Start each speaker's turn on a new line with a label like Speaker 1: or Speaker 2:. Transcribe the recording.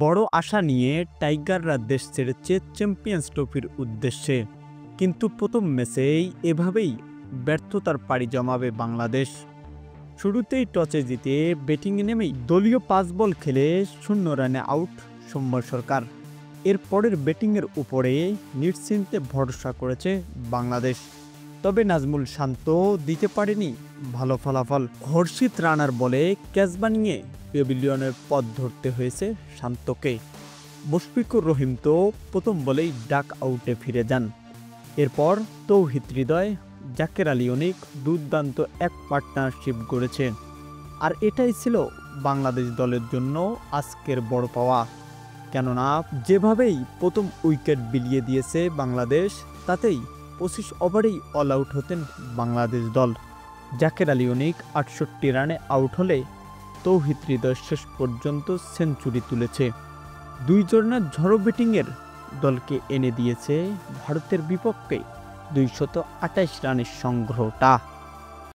Speaker 1: বড় আশা নিয়ে টাইগাররা দেশ ছেড়েছে চ্যাম্পিয়ন্স ট্রফির উদ্দেশ্যে, কিন্তু প্রথম ম্যাচেই এভাবেই ব্যর্থতার পাড়ি জমাবে বাংলাদেশ। শুরুতেই টসে জিতে ব্যাটিংয়ে নেমেই দলীয় 5 বল খেলে 0 রানে আউট সৌম্য সরকার। এরপরের ব্যাটিংয়ের উপরে নিশ্চিন্তে ভরসা করেছে বাংলাদেশ। তবে নাজমুল শান্ত দিতে পারেনি ভালো ফলাফল। হর্ষিত রানার বলে ক্যাচ বানিয়ে প্যাভিলিয়নের পথ ধরতে হয়েছে শান্তকে। মুশফিকুর রহিম তো প্রথম বলেই ডাক আউটে ফিরে যান। এরপর তৌহিদ হৃদয়, জাকের আলী অনিক দুর্দান্ত এক পার্টনারশিপ গড়েছে। আর এটাই ছিল বাংলাদেশ দলের জন্য আজকের বড় পাওয়া। কেননা যেভাবেই প্রথম উইকেট বিলিয়ে দিয়েছে বাংলাদেশ, তাতেই 25 ওভারেই অল আউট হতেন বাংলাদেশ দল। জাকের আলী অনিক 68 রানে আউট হলে তৌহিদ হৃদয় শেষ পর্যন্ত সেঞ্চুরি তুলেছে। দুইজনের ঝড়ো ব্যাটিংয়ের দলকে এনে দিয়েছে ভারতের বিপক্ষে 228 রানের সংগ্রহটা।